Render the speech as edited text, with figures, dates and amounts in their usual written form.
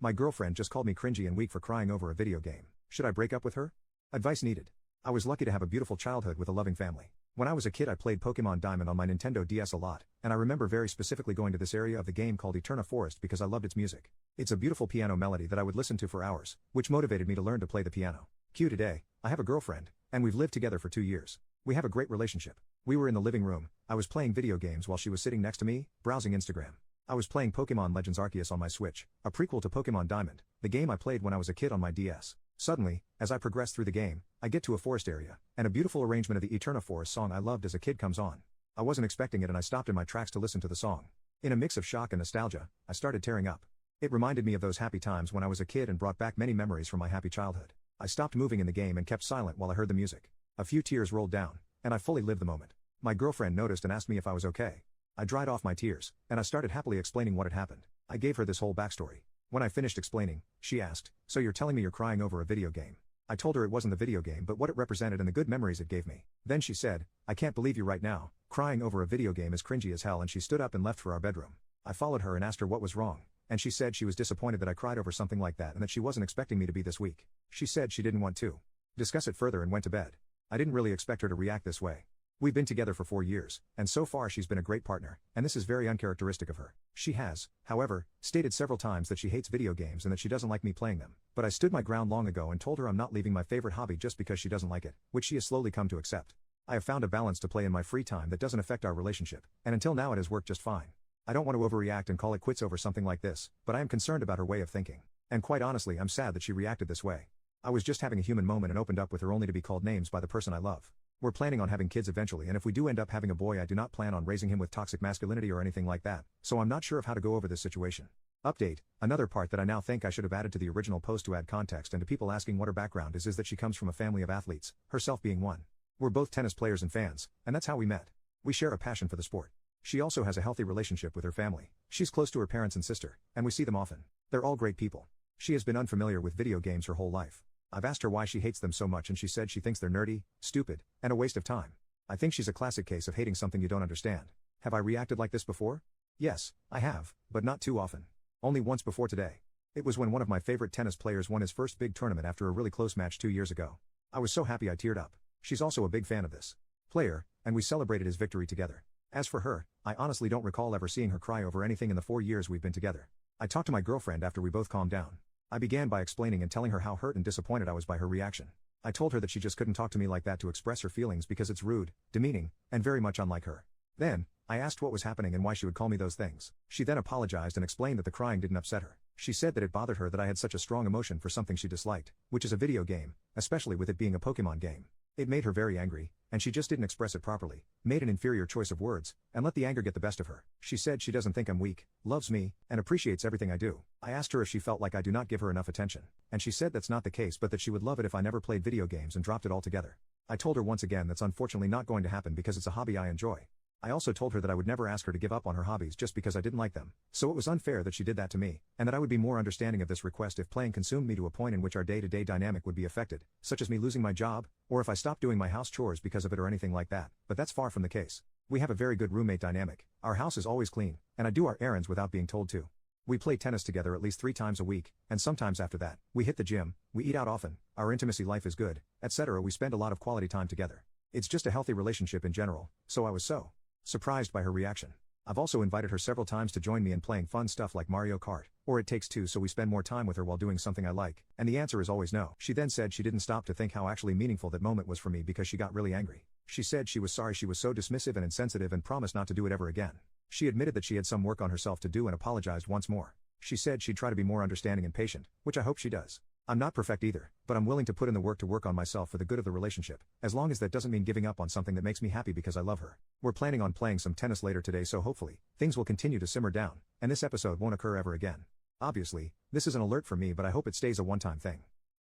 My girlfriend just called me cringy and weak for crying over a video game. Should I break up with her? Advice needed. I was lucky to have a beautiful childhood with a loving family. When I was a kid I played Pokemon Diamond on my Nintendo DS a lot, and I remember very specifically going to this area of the game called Eterna Forest because I loved its music. It's a beautiful piano melody that I would listen to for hours, which motivated me to learn to play the piano. Cue today, I have a girlfriend, and we've lived together for 2 years. We have a great relationship. We were in the living room, I was playing video games while she was sitting next to me, browsing Instagram. I was playing Pokemon Legends Arceus on my Switch, a prequel to Pokemon Diamond, the game I played when I was a kid on my DS. Suddenly, as I progress through the game, I get to a forest area, and a beautiful arrangement of the Eterna Forest song I loved as a kid comes on. I wasn't expecting it and I stopped in my tracks to listen to the song. In a mix of shock and nostalgia, I started tearing up. It reminded me of those happy times when I was a kid and brought back many memories from my happy childhood. I stopped moving in the game and kept silent while I heard the music. A few tears rolled down, and I fully lived the moment. My girlfriend noticed and asked me if I was okay. I dried off my tears, and I started happily explaining what had happened. I gave her this whole backstory. When I finished explaining, she asked, "So you're telling me you're crying over a video game?" I told her it wasn't the video game but what it represented and the good memories it gave me. Then she said, "I can't believe you right now, crying over a video game is cringy as hell," and she stood up and left for our bedroom. I followed her and asked her what was wrong, and she said she was disappointed that I cried over something like that and that she wasn't expecting me to be this weak. She said she didn't want to discuss it further and went to bed. I didn't really expect her to react this way. We've been together for 4 years, and so far she's been a great partner, and this is very uncharacteristic of her. She has, however, stated several times that she hates video games and that she doesn't like me playing them, but I stood my ground long ago and told her I'm not leaving my favorite hobby just because she doesn't like it, which she has slowly come to accept. I have found a balance to play in my free time that doesn't affect our relationship, and until now it has worked just fine. I don't want to overreact and call it quits over something like this, but I am concerned about her way of thinking. And quite honestly I'm sad that she reacted this way. I was just having a human moment and opened up with her only to be called names by the person I love. We're planning on having kids eventually, and if we do end up having a boy I do not plan on raising him with toxic masculinity or anything like that, so I'm not sure of how to go over this situation. Update, another part that I now think I should have added to the original post to add context and to people asking what her background is that she comes from a family of athletes, herself being one. We're both tennis players and fans, and that's how we met. We share a passion for the sport. She also has a healthy relationship with her family. She's close to her parents and sister, and we see them often. They're all great people. She has been unfamiliar with video games her whole life. I've asked her why she hates them so much and she said she thinks they're nerdy, stupid, and a waste of time. I think she's a classic case of hating something you don't understand. Have I reacted like this before? Yes, I have, but not too often. Only once before today. It was when one of my favorite tennis players won his first big tournament after a really close match 2 years ago. I was so happy I teared up. She's also a big fan of this player, and we celebrated his victory together. As for her, I honestly don't recall ever seeing her cry over anything in the 4 years we've been together. I talked to my girlfriend after we both calmed down. I began by explaining and telling her how hurt and disappointed I was by her reaction. I told her that she just couldn't talk to me like that to express her feelings because it's rude, demeaning, and very much unlike her. Then, I asked what was happening and why she would call me those things. She then apologized and explained that the crying didn't upset her. She said that it bothered her that I had such a strong emotion for something she disliked, which is a video game, especially with it being a Pokemon game. It made her very angry, and she just didn't express it properly, made an inferior choice of words, and let the anger get the best of her. She said she doesn't think I'm weak, loves me, and appreciates everything I do. I asked her if she felt like I do not give her enough attention, and she said that's not the case but that she would love it if I never played video games and dropped it altogether. I told her once again that's unfortunately not going to happen because it's a hobby I enjoy. I also told her that I would never ask her to give up on her hobbies just because I didn't like them, so it was unfair that she did that to me, and that I would be more understanding of this request if playing consumed me to a point in which our day-to-day dynamic would be affected, such as me losing my job, or if I stopped doing my house chores because of it or anything like that, but that's far from the case. We have a very good roommate dynamic, our house is always clean, and I do our errands without being told to. We play tennis together at least 3 times a week, and sometimes after that, we hit the gym, we eat out often, our intimacy life is good, etc. We spend a lot of quality time together. It's just a healthy relationship in general, so I was so surprised by her reaction. I've also invited her several times to join me in playing fun stuff like Mario Kart, or It Takes Two so we spend more time with her while doing something I like, and the answer is always no. She then said she didn't stop to think how actually meaningful that moment was for me because she got really angry. She said she was sorry she was so dismissive and insensitive and promised not to do it ever again. She admitted that she had some work on herself to do and apologized once more. She said she'd try to be more understanding and patient, which I hope she does. I'm not perfect either, but I'm willing to put in the work to work on myself for the good of the relationship, as long as that doesn't mean giving up on something that makes me happy because I love her. We're planning on playing some tennis later today, so hopefully, things will continue to simmer down, and this episode won't occur ever again. Obviously, this is an alert for me, but I hope it stays a one-time thing.